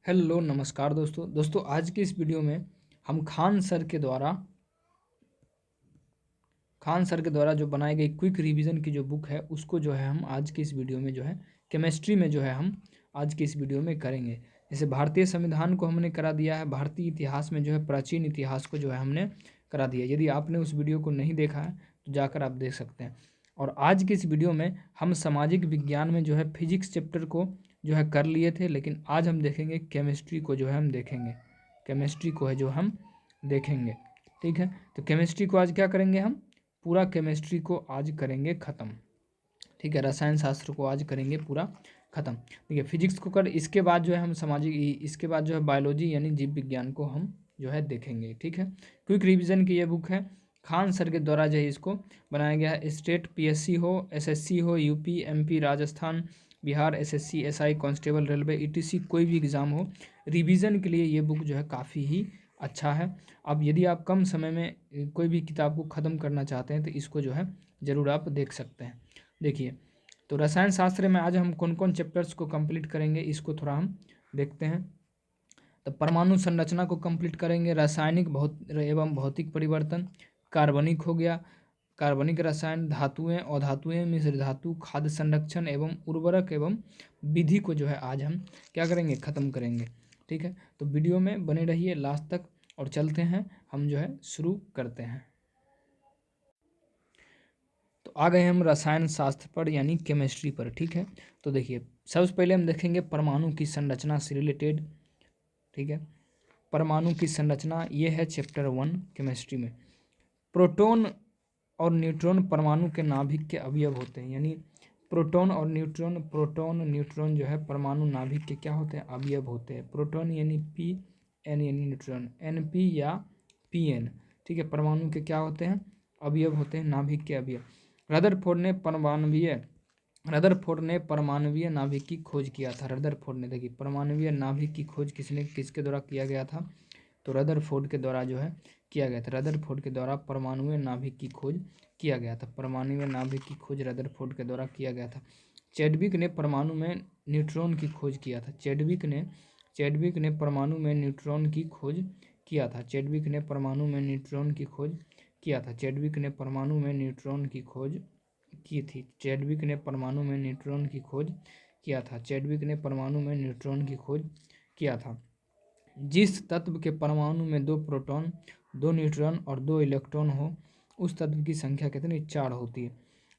Hello नमस्कार दोस्तों आज की इस वीडियो में हम खान सर के द्वारा जो बनाई गई क्विक रिवीजन की जो बुक है उसको जो है हम आज की इस वीडियो में जो है केमिस्ट्री में जो है हम आज की इस वीडियो में करेंगे। जैसे भारतीय संविधान को हमने करा दिया है, भारतीय इतिहास में जो है प्राचीन इतिहास को जो है हमने करा दिया। यदि आपने उस वीडियो को नहीं देखा है तो जाकर आप देख सकते हैं। और आज की इस वीडियो में हम सामाजिक विज्ञान में जो है फिजिक्स चैप्टर को जो है कर लिए थे, लेकिन आज हम देखेंगे केमिस्ट्री को जो है हम देखेंगे, केमिस्ट्री को है जो हम देखेंगे। ठीक है, तो केमिस्ट्री को आज क्या करेंगे, हम पूरा केमिस्ट्री को आज करेंगे ख़त्म। ठीक है, रसायन शास्त्र को आज करेंगे पूरा ख़त्म। ठीक है, फिजिक्स को कर, इसके बाद जो है हम इसके बाद जो है बायोलॉजी यानी जीव विज्ञान को हम जो है देखेंगे। ठीक है, क्विक रिवीजन की ये बुक है, खान सर के द्वारा जो है इसको बनाया गया है। स्टेट पीएससी हो, एसएससी हो, UP, MP, Rajasthan, Bihar, SSC, SI, constable, railway, etc कोई भी एग्ज़ाम हो, रिवीजन के लिए ये बुक जो है काफ़ी ही अच्छा है। अब यदि आप कम समय में कोई भी किताब को ख़त्म करना चाहते हैं तो इसको जो है ज़रूर आप देख सकते हैं। देखिए, तो रसायन शास्त्र में आज हम कौन कौन चैप्टर्स को कंप्लीट करेंगे इसको थोड़ा हम देखते हैं। तो परमाणु संरचना को कंप्लीट करेंगे, रासायनिक एवं भौतिक परिवर्तन, कार्बनिक हो गया, कार्बनिक रसायन, धातुएं, अधातुएं, मिश्र धातु, खाद्य संरक्षण एवं उर्वरक एवं विधि को जो है आज हम क्या करेंगे, ख़त्म करेंगे। ठीक है, तो वीडियो में बने रहिए लास्ट तक और चलते हैं, हम जो है शुरू करते हैं। तो आ गए हम रसायन शास्त्र पर यानी केमिस्ट्री पर। ठीक है, तो देखिए सबसे पहले हम देखेंगे परमाणु की संरचना से रिलेटेड। ठीक है, परमाणु की संरचना ये है चैप्टर 1 केमिस्ट्री में। प्रोटॉन और न्यूट्रॉन परमाणु के नाभिक के अवयव होते हैं, यानी प्रोटॉन और न्यूट्रॉन, प्रोटॉन न्यूट्रॉन जो है परमाणु नाभिक के क्या होते हैं, अवयव होते हैं। प्रोटॉन यानी पी, एन यानी न्यूट्रॉन, एन पी या पी एन। ठीक है, परमाणु के क्या होते हैं, अवयव होते हैं, नाभिक के अवयव। रदरफोर्ड ने परमाणवीय नाभिक की खोज किया था। रदरफोर्ड ने, देखिए परमाणवीय नाभिक की खोज किसके द्वारा किया गया था, तो रदरफोर्ड के द्वारा जो है किया गया था। रदरफोर्ड के द्वारा परमाणुवीय नाभिक की खोज किया गया था। परमाणुवीय नाभिक की खोज रदरफोर्ड के द्वारा किया गया था। चैडविक ने परमाणु में न्यूट्रॉन की खोज किया था। चैडविक ने परमाणु में न्यूट्रॉन की खोज किया था। चैडविक ने परमाणु में न्यूट्रॉन की खोज किया था। चैडविक ने परमाणु में न्यूट्रॉन की खोज की थी। चैडविक ने परमाणु में न्यूट्रॉन की खोज किया था। चैडविक ने परमाणु में न्यूट्रॉन की खोज किया था। जिस तत्व के परमाणु में 2 प्रोटॉन, 2 न्यूट्रॉन और 2 इलेक्ट्रॉन हो उस तत्व की संख्या कितनी, 4 होती है।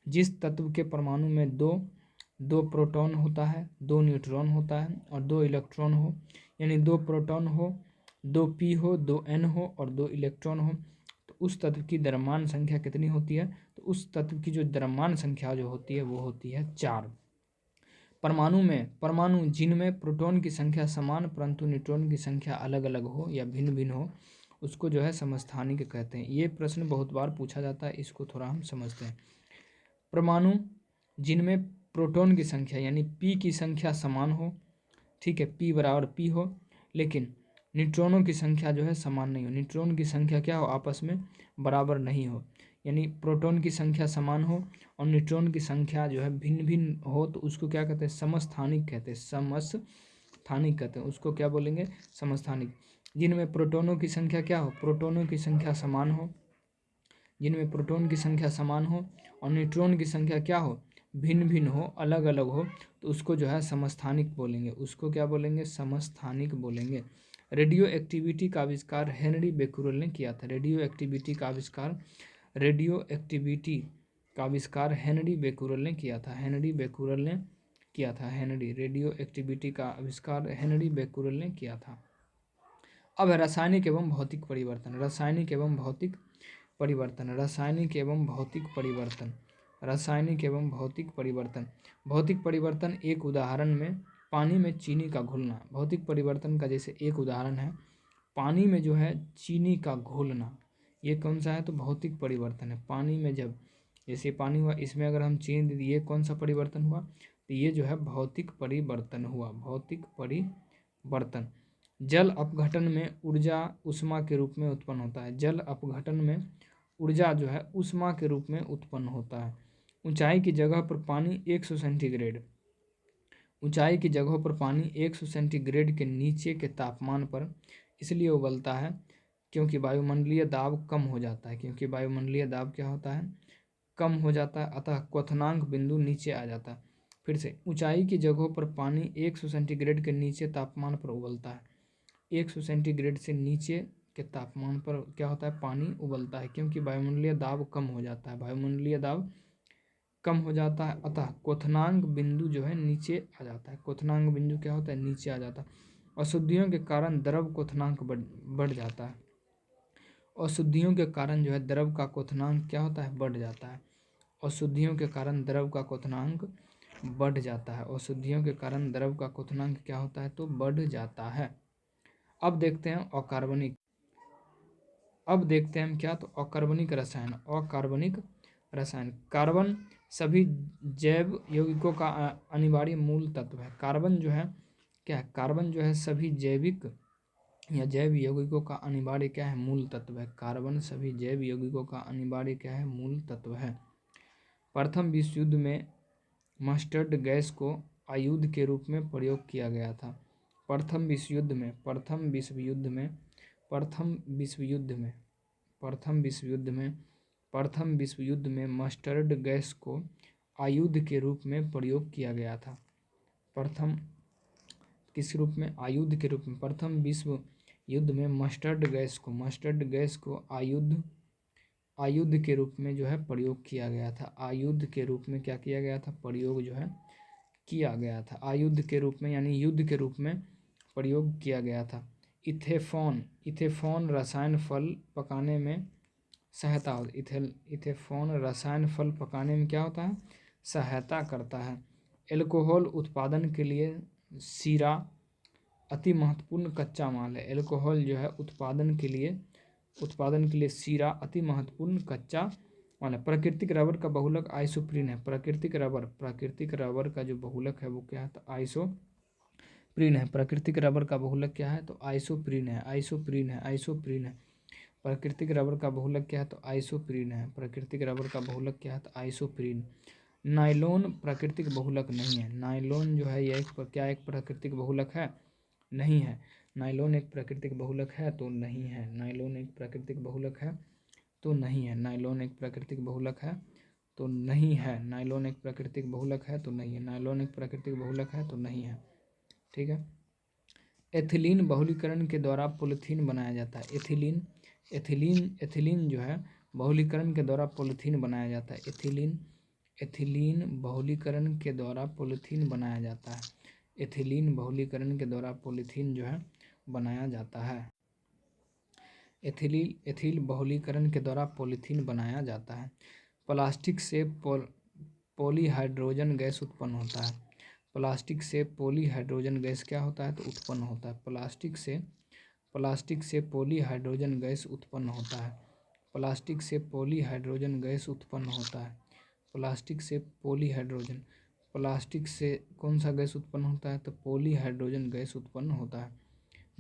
जिस तत्व के परमाणु में दो प्रोटॉन होता है, 2 न्यूट्रॉन होता है और 2 इलेक्ट्रॉन हो, यानी 2 प्रोटॉन हो, 2 पी हो, 2 एन हो और 2 इलेक्ट्रॉन हो, तो उस तत्व की द्रव्यमान संख्या कितनी होती है, तो उस तत्व की जो द्रव्यमान संख्या जो होती है वो होती है 4। परमाणु जिनमें प्रोटॉन की संख्या समान परंतु न्यूट्रॉन की संख्या अलग अलग हो या भिन्न भिन्न हो उसको जो है समस्थानिक कहते हैं। ये प्रश्न बहुत बार पूछा जाता है, इसको थोड़ा हम समझते हैं। परमाणु जिनमें प्रोटॉन की संख्या यानी पी की संख्या समान हो, ठीक है, पी बराबर पी हो, लेकिन न्यूट्रॉनों की संख्या जो है समान नहीं हो, न्यूट्रॉन की संख्या क्या हो, आपस में बराबर नहीं हो, यानी प्रोटॉन की संख्या समान हो और न्यूट्रॉन की संख्या जो है भिन्न भिन्न हो तो उसको क्या कहते हैं, समस्थानिक कहते हैं। समस्थानिक कहते हैं उसको, क्या बोलेंगे, समस्थानिक। जिनमें प्रोटॉनों की संख्या क्या हो, प्रोटॉनों की संख्या समान हो, जिनमें प्रोटॉन की संख्या समान हो और न्यूट्रॉन की संख्या क्या हो, भिन्न भिन्न हो, अलग अलग हो, तो उसको जो है समस्थानिक बोलेंगे। उसको क्या बोलेंगे, समस्थानिक बोलेंगे। रेडियो एक्टिविटी का आविष्कार हेनरी बेक्यूरेल ने किया था। रेडियो एक्टिविटी का आविष्कार हेनरी बेक्यूरेल ने किया था। हेनरी बेक्यूरेल ने किया था। रेडियो एक्टिविटी का आविष्कार हेनरी बेक्यूरेल ने किया था। अब है रासायनिक एवं भौतिक परिवर्तन। रासायनिक एवं भौतिक परिवर्तन। रासायनिक एवं भौतिक परिवर्तन। रासायनिक एवं भौतिक परिवर्तन। भौतिक परिवर्तन एक उदाहरण में पानी में चीनी का घुलना। भौतिक परिवर्तन का जैसे एक उदाहरण है पानी में जो है चीनी का घोलना, ये कौन सा है, तो भौतिक परिवर्तन है। पानी में जब जैसे पानी हुआ इसमें अगर हम चीनी दे दिए, ये कौन सा परिवर्तन हुआ, तो ये जो है भौतिक परिवर्तन हुआ। भौतिक परिवर्तन। जल अपघटन में ऊर्जा उष्मा के रूप में उत्पन्न होता है। जल अपघटन में ऊर्जा जो है उष्मा के रूप में उत्पन्न होता है। ऊंचाई की जगह पर पानी 100 सेंटीग्रेड, ऊंचाई की जगहों पर पानी 100 सेंटीग्रेड के नीचे के तापमान पर इसलिए उबलता है क्योंकि वायुमंडलीय दाब कम हो जाता है, क्योंकि वायुमंडलीय दाब क्या होता है, कम हो जाता है, अतः क्वथनांक बिंदु नीचे आ जाता है। फिर से, ऊंचाई की जगहों पर पानी 100 सेंटीग्रेड के नीचे तापमान पर उबलता है। 100 सेंटीग्रेड से नीचे के तापमान पर क्या होता है, पानी उबलता है क्योंकि वायुमंडलीय दाब कम हो जाता है, वायुमंडलीय दाब कम हो जाता है, अतः क्वथनांक बिंदु जो है नीचे आ जाता है। क्वथनांक बिंदु क्या होता है, नीचे आ जाता है। अशुद्धियों के कारण द्रव क्वथनांक बढ़ जाता है। अशुद्धियों के कारण जो है द्रव का क्वथनांक क्या होता है, बढ़ जाता है। अशुद्धियों के कारण द्रव का क्वथनांक बढ़ जाता है। अशुद्धियों के कारण द्रव का क्वथनांक क्या होता है, तो बढ़ जाता है। अब देखते हैं अकार्बनिक। अब देखते हैं हम क्या, तो अकार्बनिक रसायन। अकार्बनिक रसायन, कार्बन सभी जैव यौगिकों का अनिवार्य मूल तत्व है। कार्बन जो है क्या है, कार्बन जो है सभी जैविक या जैव यौगिकों का अनिवार्य क्या है, मूल तत्व है। कार्बन सभी जैव यौगिकों का अनिवार्य क्या है, मूल तत्व है। प्रथम विश्व युद्ध में मस्टर्ड गैस को आयुध के रूप में प्रयोग किया गया था। प्रथम विश्व युद्ध में प्रथम विश्व युद्ध में प्रथम विश्व युद्ध में प्रथम विश्व युद्ध में प्रथम विश्व युद्ध में मस्टर्ड गैस को आयुध के रूप में प्रयोग किया गया था। प्रथम किस रूप में, आयुध के रूप में। प्रथम विश्व युद्ध में मस्टर्ड गैस को आयुध के रूप में जो है प्रयोग किया गया था। आयुध के रूप में क्या किया गया था, प्रयोग जो है किया गया था। आयुध के रूप में यानी युद्ध के रूप में प्रयोग किया गया था। इथेफॉन रसायन फल पकाने में सहायता होती। इथेफॉन रसायन फल पकाने में क्या होता है, सहायता करता है। एल्कोहल उत्पादन के लिए शीरा अति महत्वपूर्ण कच्चा माल है। एल्कोहल जो है उत्पादन के लिए शीरा अति महत्वपूर्ण कच्चा माल है। प्राकृतिक रबर का बहुलक आइसोप्रीन है। प्राकृतिक रबर का जो बहुलक है वो क्या है, तो आइसोप्रीन है। प्राकृतिक रबर का बहुलक क्या है, तो आइसोप्रीन है। प्राकृतिक रबर का बहुलक क्या है, तो आइसोप्रीन है। प्राकृतिक रबर का बहुलक क्या है, तो आइसोप्रीन। नाइलॉन प्राकृतिक बहुलक नहीं है। नाइलॉन जो है यह एक प्राकृतिक बहुलक है, नहीं है। नाइलॉन एक प्राकृतिक बहुलक है तो नहीं है। नाइलॉन एक प्राकृतिक बहुलक है तो नहीं है। नाइलॉन एक प्राकृतिक बहुलक है तो नहीं है। नाइलॉन एक प्राकृतिक बहुलक है तो नहीं है। नाइलॉन एक प्राकृतिक बहुलक है तो नहीं है। ठीक है। एथिलीन बहुलीकरण के द्वारा पॉलीथीन बनाया जाता है। एथिलीन जो है बहुलीकरण के द्वारा पॉलीथीन बनाया जाता है। एथिलीन बहुलीकरण के द्वारा पॉलीथीन बनाया जाता है। एथिलीन बहुलीकरण के द्वारा पॉलीथीन जो है बनाया जाता है। एथिल बहुलीकरण के द्वारा पॉलीथीन बनाया जाता है। प्लास्टिक से पॉलीहाइड्रोजन गैस उत्पन्न होता है। प्लास्टिक से पॉलीहाइड्रोजन गैस क्या होता है, तो उत्पन्न होता है। प्लास्टिक से पॉलीहाइड्रोजन गैस उत्पन्न होता है। प्लास्टिक से पॉलीहाइड्रोजन गैस उत्पन्न होता है। प्लास्टिक से कौन सा गैस उत्पन्न होता है, तो पॉलीहाइड्रोजन गैस उत्पन्न होता है।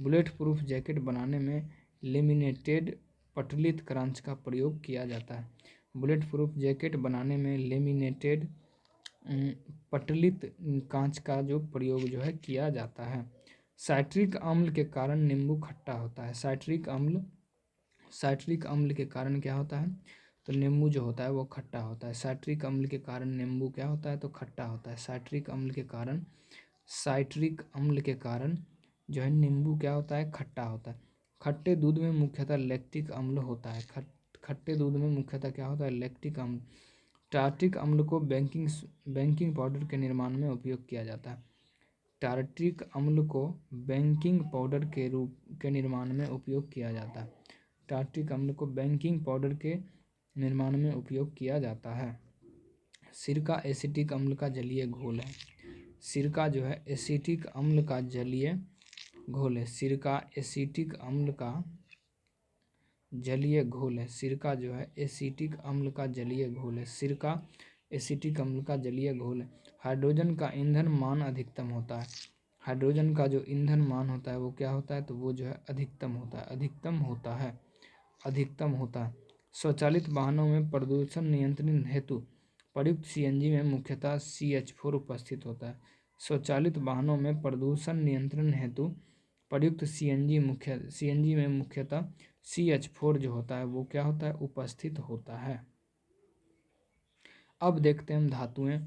बुलेट प्रूफ जैकेट बनाने में लेमिनेटेड पटलित क्रांच का प्रयोग किया जाता है। बुलेट प्रूफ जैकेट बनाने में लेमिनेटेड पटलित कांच का जो प्रयोग जो है किया जाता है। साइट्रिक अम्ल के कारण नींबू खट्टा होता है। साइट्रिक अम्ल के कारण क्या होता है, तो नींबू जो होता है वो खट्टा होता है। साइट्रिक अम्ल के कारण नींबू क्या होता है, तो खट्टा होता है। साइट्रिक अम्ल के कारण जो है नींबू क्या होता है, खट्टा होता है। खट्टे दूध में मुख्यतः लैक्टिक अम्ल होता है। खट्टे दूध में मुख्यतः क्या होता है, लैक्टिक अम्ल। टार्टिक अम्ल को बेकिंग पाउडर के निर्माण में उपयोग किया जाता है। टार्टिक अम्ल को बेकिंग पाउडर के निर्माण में उपयोग किया जाता है। टार्टिक अम्ल को बेकिंग पाउडर के निर्माण में उपयोग किया जाता है। सिरका एसिटिक अम्ल का जलीय घोल है। सिरका जो है एसिटिक अम्ल का जलीय घोल है। सिरका एसिटिक अम्ल का जलीय घोल है। सिरका जो है एसिटिक अम्ल का जलीय घोल है। सिरका एसिटिक अम्ल का जलीय घोल है। हाइड्रोजन का ईंधन मान अधिकतम होता है। हाइड्रोजन का जो ईंधन मान होता है वो क्या होता है, तो वो जो है अधिकतम होता है। अधिकतम होता है। स्वचालित वाहनों में प्रदूषण नियंत्रण हेतु प्रयुक्त सीएनजी में मुख्यतः CH4 उपस्थित होता है। स्वचालित वाहनों में प्रदूषण नियंत्रण हेतु प्रयुक्त सीएनजी में मुख्यतः CH4 जो होता है वो क्या होता है, उपस्थित होता है। अब देखते हैं हम धातुएं।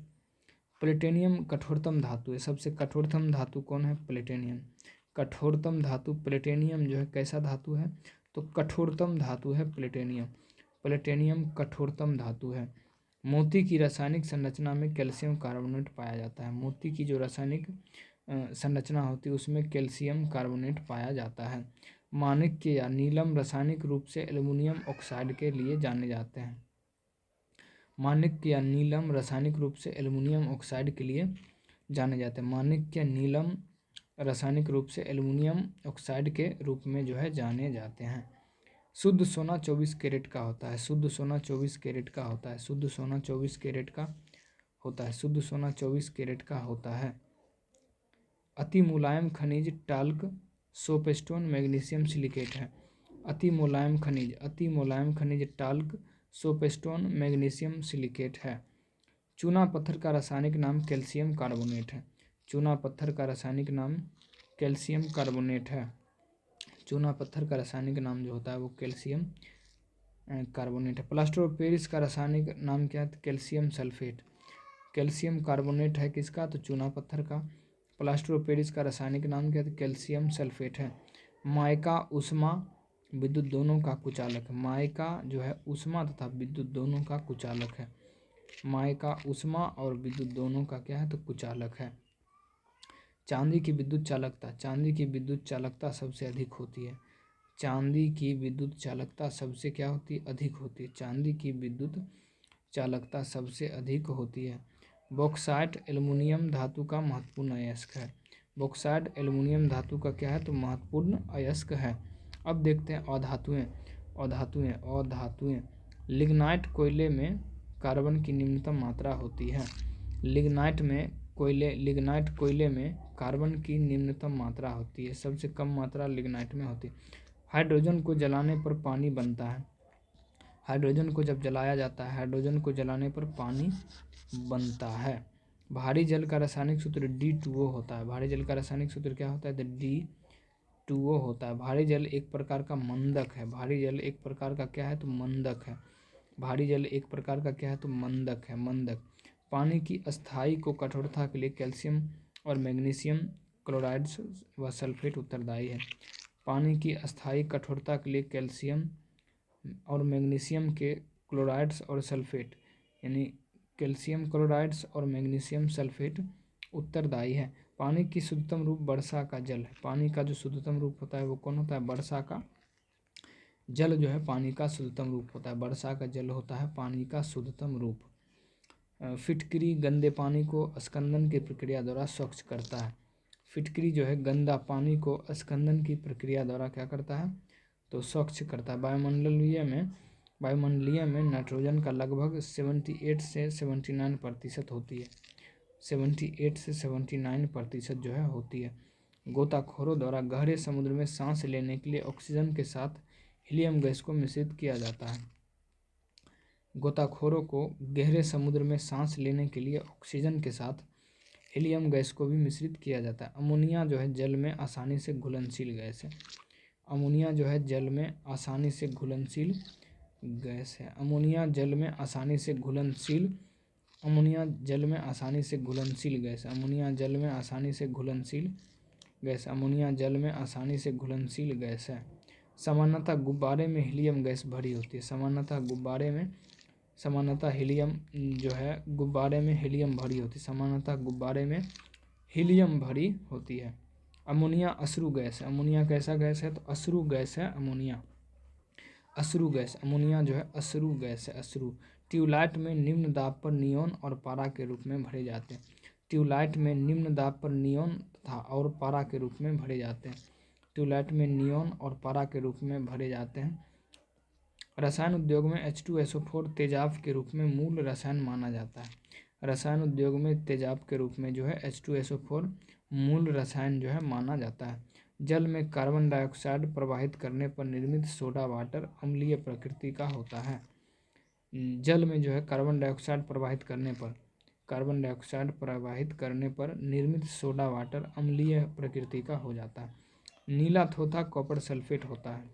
प्लेटिनियम कठोरतम धातु है। सबसे कठोरतम धातु कौन है, प्लेटिनियम। कठोरतम धातु प्लेटिनियम जो है कैसा धातु है, तो कठोरतम धातु है प्लेटिनियम। प्लेटिनियम कठोरतम धातु है। मोती की रासायनिक संरचना में कैल्शियम कार्बोनेट पाया जाता है। मोती की जो रासायनिक संरचना होती है उसमें कैल्शियम कार्बोनेट पाया जाता है। माणिक्य या नीलम रासायनिक रूप से एल्युमिनियम ऑक्साइड के लिए जाने जाते हैं। माणिक्य या नीलम रासायनिक रूप से एल्युमिनियम ऑक्साइड के लिए जाने जाते हैं। माणिक्य नीलम रासायनिक रूप से एल्युमिनियम ऑक्साइड के रूप में जो है जाने जाते हैं। शुद्ध सोना 24 कैरेट का होता है। शुद्ध सोना 24 कैरेट का होता है। शुद्ध सोना 24 कैरेट का होता है। शुद्ध सोना 24 कैरेट का होता है। अति मुलायम खनिज टाल्क, सोपस्टोन, मैग्नीशियम सिलिकेट है। अति मुलायम खनिज टाल्क, सोपस्टोन, मैग्नीशियम सिलिकेट है। चूना पत्थर का रासायनिक नाम कैल्शियम कार्बोनेट है। चूना पत्थर का रासायनिक नाम कैल्शियम कार्बोनेट है। चूना पत्थर का रासायनिक नाम जो होता है वो कैल्शियम कार्बोनेट है। प्लास्टर ऑफ पेरिस का रासायनिक नाम क्या है, कैल्शियम सल्फेट। कैल्शियम कार्बोनेट है किसका, तो चूना पत्थर का। प्लास्टर ऑफ पेरिस का रासायनिक नाम क्या है, कैल्शियम सल्फेट है। माइका उष्मा विद्युत दोनों का कुचालक है। माइका जो है उष्मा तथा विद्युत दोनों का कुचालक है। माइका उष्मा और विद्युत दोनों का क्या है, तो कुचालक है। चांदी की विद्युत चालकता, चांदी की विद्युत चालकता सबसे अधिक होती है। चांदी की विद्युत चालकता सबसे क्या होती है, अधिक होती है। चांदी की विद्युत चालकता सबसे अधिक होती है। बॉक्साइट एल्युमिनियम धातु का महत्वपूर्ण अयस्क है। बॉक्साइट एल्युमिनियम धातु का क्या है, तो महत्वपूर्ण अयस्क है। अब देखते हैं अधातुएं। अधातुएं लिग्नाइट कोयले में कार्बन की निम्नतम मात्रा होती है। लिग्नाइट कोयले में कार्बन की निम्नतम मात्रा होती है। सबसे कम मात्रा लिग्नाइट में होती है। हाइड्रोजन को जलाने पर पानी बनता है। हाइड्रोजन को जब जलाया जाता है, हाइड्रोजन को जलाने पर पानी बनता है। भारी जल का रासायनिक सूत्र D2O होता है। भारी जल का रासायनिक सूत्र क्या होता है, तो D2O होता है। भारी जल एक प्रकार का मंदक है। भारी जल एक प्रकार का क्या है, तो मंदक है। भारी जल एक प्रकार का क्या है, तो मंदक है। मंदक पानी की अस्थायी को कठोरता के लिए कैल्शियम और मैग्नीशियम क्लोराइड्स व सल्फेट उत्तरदायी है। पानी की अस्थायी कठोरता के लिए कैल्शियम और मैग्नीशियम के क्लोराइड्स और सल्फेट, यानी कैल्शियम क्लोराइड्स और मैग्नीशियम सल्फेट उत्तरदायी है। पानी की शुद्धतम रूप वर्षा का जल है। पानी का जो शुद्धतम रूप होता है वो कौन होता है, वर्षा का जल जो है पानी का शुद्धतम रूप होता है। वर्षा का जल होता है पानी का शुद्धतम रूप। फिटकरी गंदे पानी को स्कंदन की प्रक्रिया द्वारा स्वच्छ करता है। फिटकरी जो है गंदा पानी को स्कंदन की प्रक्रिया द्वारा क्या करता है, तो स्वच्छ करता है। वायुमंडलीय में नाइट्रोजन का लगभग 78 से 79% होती है। 78 से 79% जो है होती है। गोताखोरों द्वारा गहरे समुद्र में सांस लेने के लिए ऑक्सीजन के साथ हीलियम गैस को मिश्रित किया जाता है। गोताखोरों को गहरे समुद्र में सांस लेने के लिए ऑक्सीजन के साथ हीलियम गैस को भी मिश्रित किया जाता है। अमोनिया जो है जल में आसानी से घुलनशील गैस है। अमोनिया जो है जल में आसानी से घुलनशील गैस है। अमोनिया जल में आसानी से घुलनशील अमोनिया जल में आसानी से घुलनशील गैस। अमोनिया जल में आसानी से घुलनशील गैस। अमोनिया जल में आसानी से घुलनशील गैस है। सामान्यतः गुब्बारे में हीलियम गैस भरी होती है। सामान्यतः हीलियम जो है गुब्बारे में हीलियम भरी होती है। सामान्यतः गुब्बारे में हीलियम भरी होती है। अमोनिया अश्रु गैस है। अमोनिया कैसा गैस है, तो अश्रु गैस है। अमोनिया अश्रु गैस। अमोनिया जो है अश्रु गैस है। अश्रु ट्यूबलाइट में निम्न दाब पर नियोन और पारा के रूप में भरे जाते हैं। ट्यूबलाइट में निम्न दाब पर नियोन तथा और पारा के रूप में भरे जाते हैं। ट्यूबलाइट में नियोन और पारा के रूप में भरे जाते हैं। रसायन उद्योग में H2SO4 तेजाब के रूप में मूल रसायन माना जाता है। रसायन उद्योग में तेजाब के रूप में जो है H2SO4 मूल रसायन जो है माना जाता है। जल में कार्बन डाइऑक्साइड प्रवाहित करने पर निर्मित सोडा वाटर अम्लीय प्रकृति का होता है। जल में जो है कार्बन डाइऑक्साइड प्रवाहित करने पर कार्बन डाइऑक्साइड प्रवाहित करने पर निर्मित सोडा वाटर अम्लीय प्रकृति का हो जाता है। नीला थोथा कॉपर सल्फेट होता है।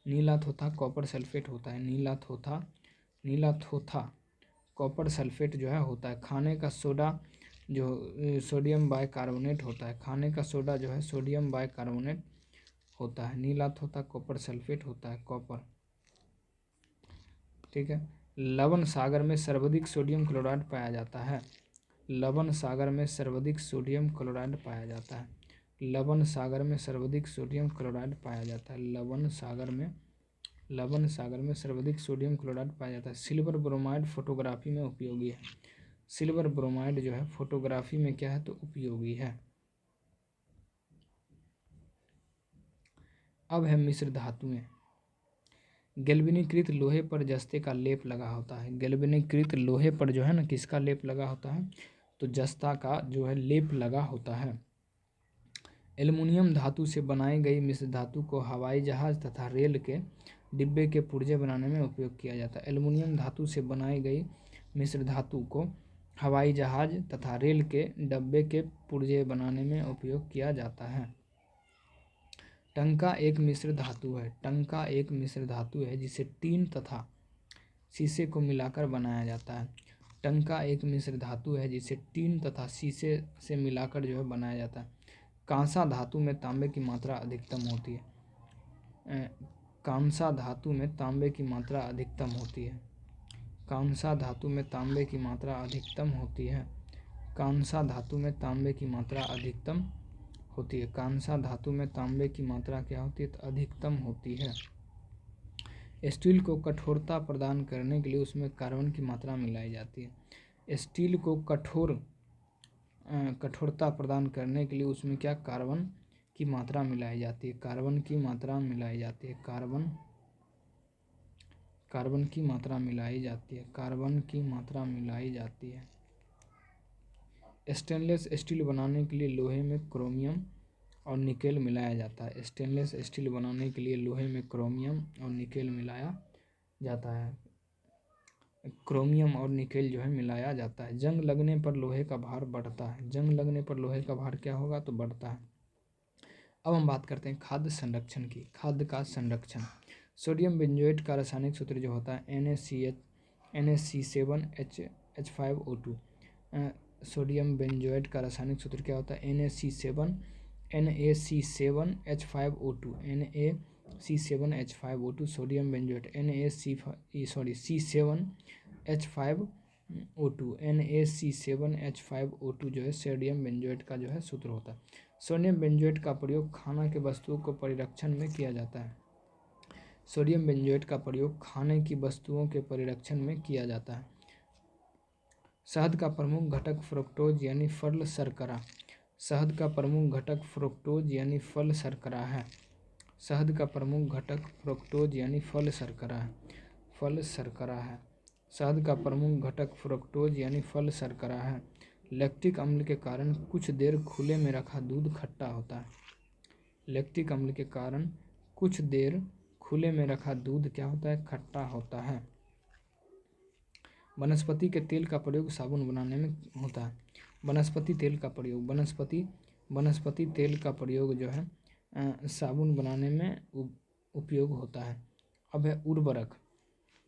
नीला थोथा कॉपर सल्फेट होता है। नीला थोथा कॉपर सल्फेट जो है होता है। खाने का सोडा जो सोडियम बाइकार्बोनेट होता है। खाने का सोडा जो है सोडियम बाइकार्बोनेट होता है। नीला थोथा कॉपर सल्फेट होता है, कॉपर। ठीक है। लवण सागर में सर्वाधिक सोडियम क्लोराइड पाया जाता है। लवण सागर में सर्वाधिक सोडियम क्लोराइड पाया जाता है। लवण सागर में सर्वाधिक सोडियम क्लोराइड पाया जाता है। लवण सागर में सर्वाधिक सोडियम क्लोराइड पाया जाता है। सिल्वर ब्रोमाइड फोटोग्राफी में उपयोगी है। सिल्वर ब्रोमाइड जो है फोटोग्राफी में क्या है, तो उपयोगी है। अब है मिश्र धातुएं। गैल्वेनीकृत लोहे पर जस्ते का लेप लगा होता है। गैल्वेनीकृत लोहे पर जो है ना किसका लेप लगा होता है, तो जस्ता का जो है लेप लगा होता है। एल्युमिनियम धातु से बनाई गई मिश्र धातु को हवाई जहाज तथा रेल के डिब्बे के पुर्जे बनाने में उपयोग किया जाता है। एल्युमिनियम धातु से बनाई गई मिश्र धातु को हवाई जहाज तथा रेल के डब्बे के पुर्जे बनाने में उपयोग किया जाता है। टंका एक मिश्र धातु है। टंका एक मिश्र धातु है जिसे टीन तथा शीशे को मिलाकर बनाया जाता है। टंका एक मिश्र धातु है जिसे टीन तथा शीशे से मिलाकर जो है बनाया जाता है। कांसा धातु में तांबे की मात्रा अधिकतम होती है। कांसा धातु में तांबे की मात्रा अधिकतम होती है। कांसा धातु में तांबे की मात्रा अधिकतम होती है। कांसा धातु में तांबे की मात्रा अधिकतम होती है। कांसा धातु में तांबे की मात्रा क्या होती है, तो अधिकतम होती है। स्टील को कठोरता प्रदान करने के लिए उसमें कार्बन की मात्रा मिलाई जाती है। स्टील को कठोरता प्रदान करने के लिए उसमें क्या कार्बन की मात्रा मिलाई जाती है। कार्बन की मात्रा मिलाई जाती है। कार्बन की मात्रा मिलाई जाती है। कार्बन की मात्रा मिलाई जाती है। स्टेनलेस स्टील बनाने के लिए लोहे में क्रोमियम और निकेल मिलाया जाता है। स्टेनलेस स्टील बनाने के लिए लोहे में क्रोमियम और निकेल मिलाया जाता है। क्रोमियम और निकेल जो है मिलाया जाता है। जंग लगने पर लोहे का भार बढ़ता है। जंग लगने पर लोहे का भार क्या होगा, तो बढ़ता है। अब हम बात करते हैं खाद्य संरक्षण की। खाद्य का संरक्षण। सोडियम बेंजोएट का रासायनिक सूत्र जो होता है NaC7H5O2। सोडियम बेंजोएट का रासायनिक सूत्र क्या होता है, NaC7H5O2। NaC7H5O2 sodium benzoate C7H5O2 NaC7H5O2 जो है सोडियम बेंजोएट का जो है सूत्र होता है। सोडियम बेंजोएट का प्रयोग खाना के वस्तुओं को परिरक्षण में किया जाता है। सोडियम बेंजोएट का प्रयोग खाने की वस्तुओं के परिरक्षण में किया जाता है। शहद का प्रमुख घटक फ्रुक्टोज यानी फल शर्करा। शहद का प्रमुख घटक फ्रुक्टोज यानी फल शर्करा है। शहद का प्रमुख घटक फ्रुक्टोज यानी फल शर्करा है। शहद का प्रमुख घटक फ्रुक्टोज यानी फल शर्करा है। लैक्टिक अम्ल के कारण कुछ देर खुले में रखा दूध खट्टा होता है। लैक्टिक अम्ल के कारण कुछ देर खुले में रखा दूध क्या होता है, खट्टा होता है। वनस्पति के तेल का प्रयोग साबुन बनाने में होता है। वनस्पति तेल का प्रयोग जो है साबुन बनाने में उपयोग होता है। अब है उर्वरक।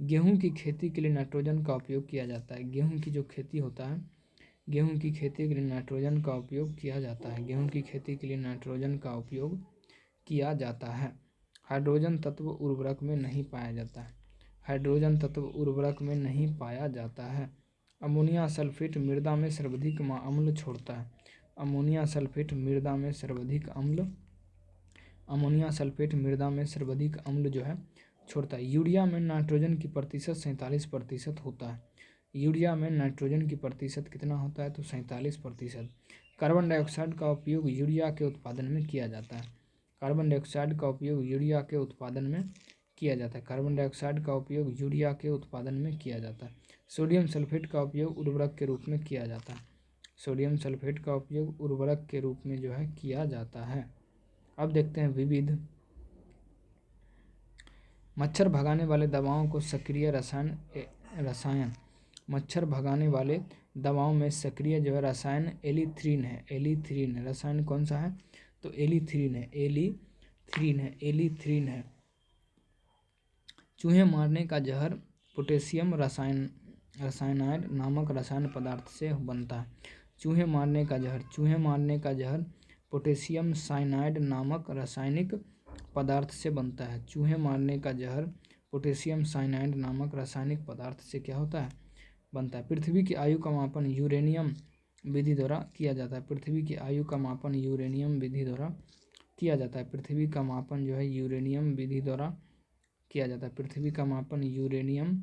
गेहूं की खेती के लिए नाइट्रोजन का उपयोग किया जाता है। गेहूं की जो खेती होता है, गेहूं की खेती के लिए नाइट्रोजन का उपयोग किया जाता है। गेहूं की खेती के लिए नाइट्रोजन का उपयोग किया जाता है। हाइड्रोजन तत्व उर्वरक में नहीं पाया जाता है। हाइड्रोजन तत्व उर्वरक में नहीं पाया जाता है। अमोनिया सल्फेट मृदा में सर्वाधिक अम्ल छोड़ता है। अमोनिया सल्फेट मृदा में सर्वाधिक अम्ल जो है छोड़ता है। यूरिया में नाइट्रोजन की प्रतिशत 47% होता है। यूरिया में नाइट्रोजन की प्रतिशत कितना होता है, तो 47%। कार्बन डाइऑक्साइड का उपयोग यूरिया के उत्पादन में किया जाता है। कार्बन डाइऑक्साइड का उपयोग यूरिया के उत्पादन में किया जाता है। कार्बन डाइऑक्साइड का उपयोग यूरिया के उत्पादन में किया जाता है। सोडियम सल्फेट का उपयोग उर्वरक के रूप में किया जाता है। सोडियम सल्फेट का उपयोग उर्वरक के रूप में जो है किया जाता है। अब देखते हैं विविध। मच्छर भगाने वाले दवाओं को सक्रिय रसायन मच्छर भगाने वाले दवाओं में सक्रिय जो है रसायन एलिथ्रीन है। एलिथ्रीन है रसायन कौन सा है? तो एलिथ्रीन है। एलिथ्रीन है। चूहे मारने का जहर पोटेशियम रसायनाइड नामक रसायन पदार्थ से बनता है। चूहे मारने का जहर पोटेशियम साइनाइड नामक रासायनिक पदार्थ से बनता है। चूहे मारने का जहर पोटेशियम साइनाइड नामक रासायनिक पदार्थ से क्या होता है? बनता है। पृथ्वी की आयु का मापन यूरेनियम विधि द्वारा किया जाता है। पृथ्वी की आयु का मापन यूरेनियम विधि द्वारा किया जाता है। पृथ्वी का मापन जो है यूरेनियम विधि द्वारा किया जाता है। पृथ्वी का मापन यूरेनियम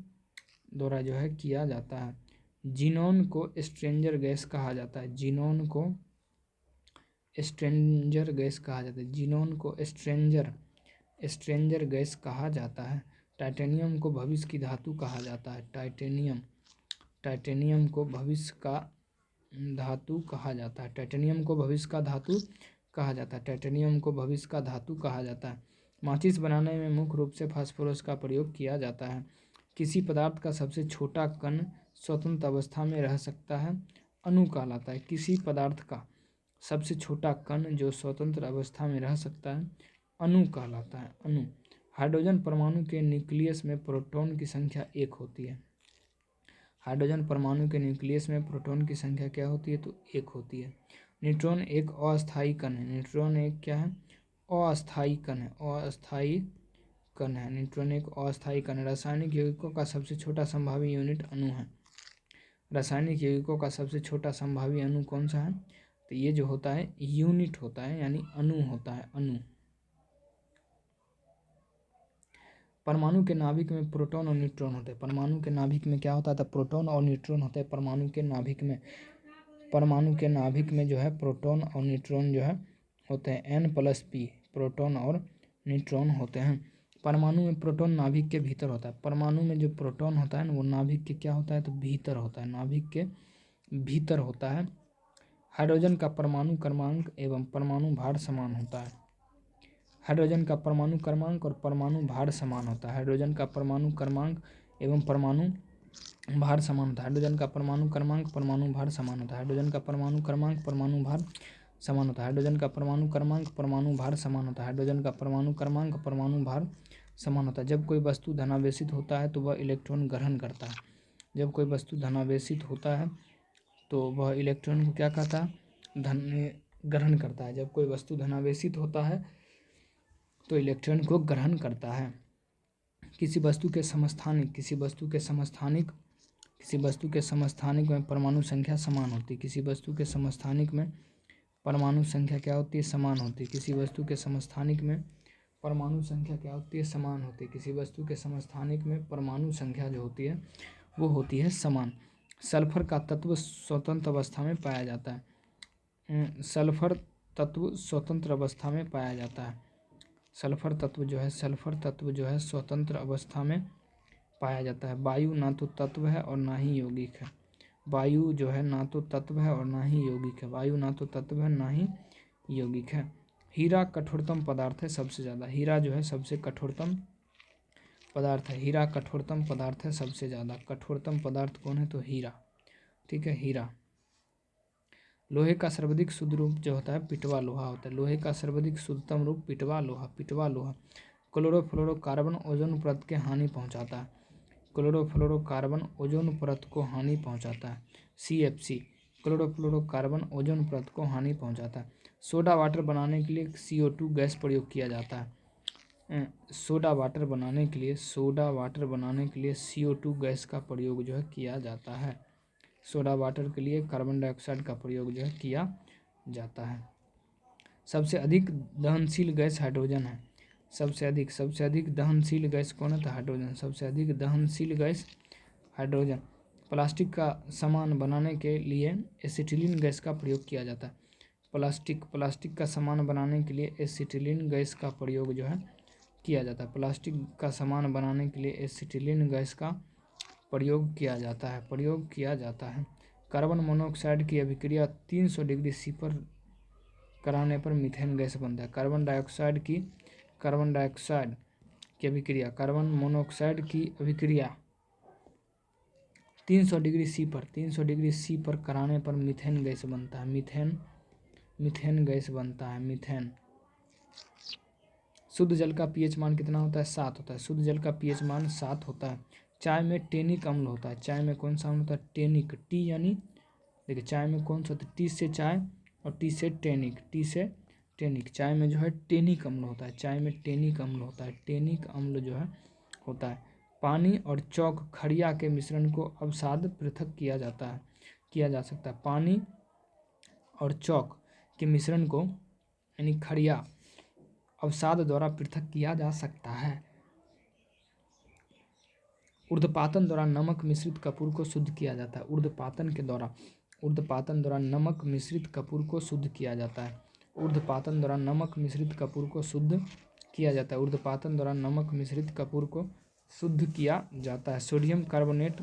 द्वारा जो है किया जाता है। जीनोन को स्ट्रेंजर गैस कहा जाता है। जीनोन को स्ट्रेंजर गैस कहा जाता है। जीनोन को स्ट्रेंजर गैस कहा जाता है। टाइटेनियम को भविष्य की धातु कहा जाता है। टाइटेनियम को भविष्य का धातु कहा जाता है। टाइटेनियम को भविष्य का धातु कहा जाता है। टाइटेनियम को भविष्य का धातु कहा जाता है। माचिस बनाने में मुख्य रूप से फास्फोरस का प्रयोग किया जाता है। किसी पदार्थ का सबसे छोटा कण स्वतंत्र अवस्था में रह सकता है, अणु कहलाता है। किसी पदार्थ का सबसे छोटा कण जो स्वतंत्र अवस्था में रह सकता है, अणु कहलाता है। अणु। हाइड्रोजन परमाणु के न्यूक्लियस में प्रोटॉन की संख्या 1 होती है। हाइड्रोजन परमाणु के न्यूक्लियस में प्रोटॉन की संख्या क्या होती है? तो 1 होती है। न्यूट्रॉन एक अस्थायी कण है। न्यूट्रॉन एक क्या है? अस्थायी कण है। अस्थायी कण है। न्यूट्रॉन एक अस्थायी कण है। रासायनिक यौगिकों का सबसे छोटा संभावी यूनिट अणु है। रासायनिक यौगिकों का सबसे छोटा संभावी अणु कौन सा है? तो ये जो होता है यूनिट होता है, यानी अणु होता है। अणु। परमाणु के नाभिक में प्रोटॉन और न्यूट्रॉन होते हैं। परमाणु के नाभिक में क्या होता है? तो प्रोटॉन और न्यूट्रॉन होते हैं। परमाणु के नाभिक में जो है प्रोटॉन और न्यूट्रॉन जो है होते हैं। N+P प्रोटॉन और न्यूट्रॉन होते हैं। परमाणु में प्रोटॉन नाभिक के भीतर होता है। परमाणु में जो प्रोटॉन होता है ना, वो नाभिक के क्या होता है? तो भीतर होता है। नाभिक के भीतर होता है। हाइड्रोजन का परमाणु क्रमांक एवं परमाणु भार समान होता है। हाइड्रोजन का परमाणु क्रमांक और परमाणु भार समान होता है। हाइड्रोजन का परमाणु क्रमांक एवं परमाणु भार समान होता है। हाइड्रोजन का परमाणु क्रमांक परमाणु भार समान होता है। हाइड्रोजन का परमाणु क्रमांक परमाणु भार समान होता है। हाइड्रोजन का परमाणु क्रमांक परमाणु भार समान होता है। हाइड्रोजन का परमाणु क्रमांक परमाणु भार समान होता है। जब कोई वस्तु धनावेशित होता है तो वह इलेक्ट्रॉन ग्रहण करता है। जब कोई वस्तु धनावेशित होता है तो वह इलेक्ट्रॉन को क्या कहता है? ग्रहण करता है। जब कोई वस्तु धनावेशित होता है तो इलेक्ट्रॉन को ग्रहण करता है। किसी वस्तु के समस्थानिक में परमाणु संख्या समान होती है। किसी वस्तु के समस्थानिक में परमाणु संख्या क्या होती है? समान होती है। किसी वस्तु के समस्थानिक में परमाणु संख्या क्या होती है? समान होती है। किसी वस्तु के समस्थानिक में परमाणु संख्या जो होती है वो होती है समान। सल्फर का तत्व स्वतंत्र अवस्था में पाया जाता है। सल्फर तत्व स्वतंत्र अवस्था में पाया जाता है। सल्फर तत्व जो है स्वतंत्र अवस्था में पाया जाता है। वायु ना तो तत्व है और ना ही यौगिक है। वायु जो है ना तो तत्व है और ना ही यौगिक है। वायु ना तो तत्व है ना ही यौगिक है। हीरा कठोरतम पदार्थ है सबसे ज़्यादा। हीरा जो है सबसे कठोरतम पदार्थ है। हीरा कठोरतम पदार्थ है सबसे ज़्यादा। कठोरतम पदार्थ कौन है? तो हीरा। ठीक है, हीरा। लोहे का सर्वाधिक शुद्ध रूप जो होता है पिटवा लोहा होता है। लोहे का सर्वाधिक शुद्धतम रूप पिटवा लोहा। क्लोरोफ्लोरोकार्बन ओजोन परत के हानि पहुंचाता है। क्लोरोफ्लोरोकार्बन ओजोन परत को हानि पहुंचाता है। CFC क्लोरोफ्लोरोकार्बन ओजोन परत को हानि पहुंचाता है। सोडा वाटर बनाने के लिए CO2 गैस प्रयोग किया जाता है। सोडा वाटर बनाने के लिए CO2 गैस का प्रयोग जो है किया जाता है। सोडा वाटर के लिए कार्बन डाइऑक्साइड का प्रयोग जो है किया जाता है। सबसे अधिक दहनशील गैस हाइड्रोजन है। सबसे अधिक दहनशील गैस कौन है? तो हाइड्रोजन। सबसे अधिक दहनशील गैस हाइड्रोजन। प्लास्टिक का सामान बनाने के लिए एसिटिलीन गैस का प्रयोग किया जाता है। प्लास्टिक का सामान बनाने के लिए एसिटिलीन गैस का प्रयोग जो है किया जाता है। प्लास्टिक का सामान बनाने के लिए एसिटिलीन गैस का प्रयोग किया जाता है। कार्बन मोनोऑक्साइड की अभिक्रिया 300 डिग्री C पर कराने पर मीथेन गैस बनता है। कार्बन मोनोऑक्साइड की अभिक्रिया 300 डिग्री सी पर 300 डिग्री सी पर कराने पर मीथेन गैस बनता है। मीथेन गैस बनता है, मीथेन। शुद्ध जल का पीएच मान कितना होता है? 7 होता है। शुद्ध जल का पीएच मान 7 होता है। चाय में टेनिक अम्ल होता है। चाय में कौन सा अम्ल होता है? टेनिक। टी यानी देखिए चाय में कौन सा होता है? टी से चाय और टी से टेनिक, टी से टेनिक। चाय में जो है टेनिक अम्ल होता है। चाय में टेनिक अम्ल होता है। टेनिक अम्ल जो है होता है। पानी और चौक खड़िया के मिश्रण को अवसाद पृथक किया जा सकता है। पानी और चौक के मिश्रण को यानी खड़िया अवसाद द्वारा पृथक किया जा सकता है। ऊर्ध्वपातन द्वारा नमक मिश्रित कपूर को शुद्ध किया जाता है। ऊर्ध्वपातन द्वारा नमक मिश्रित कपूर को शुद्ध किया जाता है। ऊर्ध्वपातन द्वारा नमक मिश्रित कपूर को शुद्ध किया जाता है। ऊर्ध्वपातन द्वारा नमक मिश्रित कपूर को शुद्ध किया जाता है। सोडियम कार्बोनेट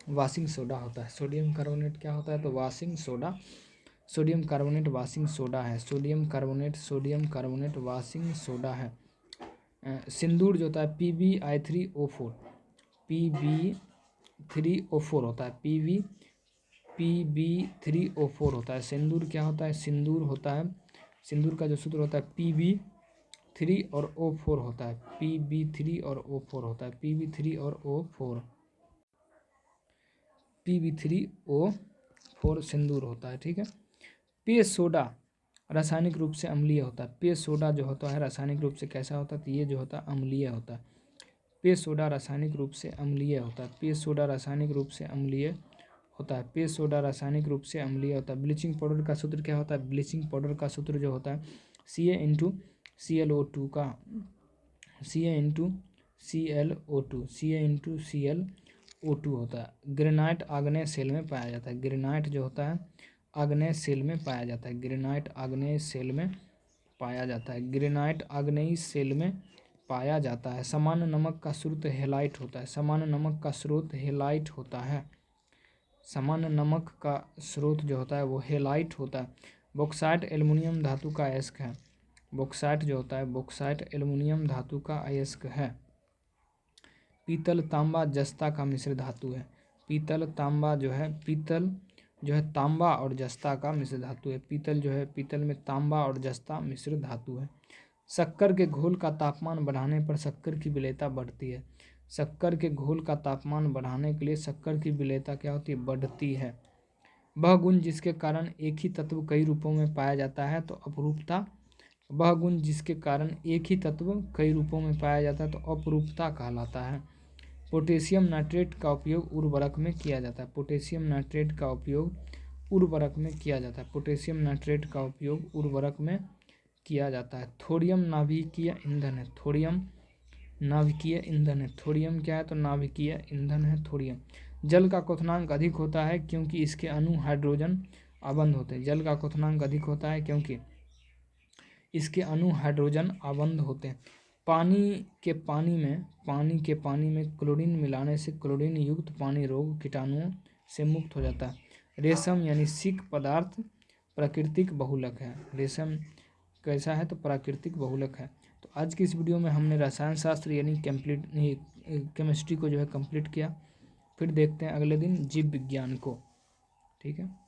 वाशिंग सोडा होता है। सोडियम कार्बोनेट क्या होता है? तो washing soda. Sodium carbonate washing soda है। सोडियम कार्बोनेट वाशिंग सोडा है। सिंदूर जो होता है PbI3O4 Pb3O4 होता है। Pb3O4 होता है। सिंदूर क्या होता है? सिंदूर होता है, सिंदूर का जो सूत्र होता है Pb3 और O4 होता है। Pb3 और O4 होता है। Pb3O4 सिंदूर होता है। ठीक है। पेय सोडा रासायनिक रूप से अम्लीय होता है। पेय सोडा जो होता है रासायनिक रूप से कैसा होता है? तो ये जो होता है अम्लीय होता है। पेय सोडा रासायनिक रूप से अम्लीय होता है। पेय सोडा रासायनिक रूप से अम्लीय होता है। पेय सोडा रासायनिक रूप से अम्लीय होता है। ब्लीचिंग पाउडर का सूत्र क्या होता है? ब्लीचिंग पाउडर का सूत्र जो होता है CaClO2 का CaClO2 होता है। ग्रेनाइट आग्नेय सेल में पाया जाता है। ग्रेनाइट जो होता है आग्नेय सेल में पाया जाता है। ग्रेनाइट आग्नेय सेल में पाया जाता है। ग्रेनाइट आग्नेय सेल में पाया जाता है। सामान्य नमक का स्रोत हेलाइट होता है। सामान्य नमक का स्रोत हेलाइट होता है। सामान्य नमक का स्रोत जो होता है वो हेलाइट होता है। बॉक्साइट एल्युमिनियम धातु का अयस्क है। बॉक्साइट जो होता है बॉक्साइट एल्युमिनियम धातु का अयस्क है। पीतल तांबा जस्ता का मिश्र धातु है। पीतल जो है तांबा और जस्ता का मिश्र धातु है। पीतल में तांबा और जस्ता मिश्र धातु है। शक्कर के घोल का तापमान बढ़ाने पर शक्कर की विलेयता बढ़ती है। शक्कर के घोल का तापमान बढ़ाने के लिए शक्कर की विलेयता क्या होती है? बढ़ती है। वह गुण जिसके कारण एक ही तत्व कई रूपों में पाया जाता है तो अपरूपता। वह गुण जिसके कारण एक ही तत्व कई रूपों में पाया जाता है तो अपरूपता कहलाता है। पोटेशियम नाइट्रेट का उपयोग उर्वरक में किया जाता है। पोटेशियम नाइट्रेट का उपयोग उर्वरक में किया जाता है। पोटेशियम नाइट्रेट का उपयोग उर्वरक में किया जाता है। थोरियम नाभिकीय ईंधन है। थोरियम नाभिकीय ईंधन है। थोरियम क्या है? तो नाभिकीय ईंधन है थोरियम। जल का क्वथनांक अधिक होता है क्योंकि इसके अणु हाइड्रोजन आबंध होते हैं। जल का क्वथनांक अधिक होता है क्योंकि इसके अणु हाइड्रोजन आबंध होते हैं। पानी के पानी में क्लोरीन मिलाने से क्लोरीन युक्त पानी रोग कीटाणुओं से मुक्त हो जाता है। रेशम यानी सिक पदार्थ प्राकृतिक बहुलक है। रेशम कैसा है? तो प्राकृतिक बहुलक है। तो आज की इस वीडियो में हमने रसायन शास्त्र यानी केमिस्ट्री को जो है कंप्लीट किया। फिर देखते हैं अगले दिन जीव विज्ञान को। ठीक है।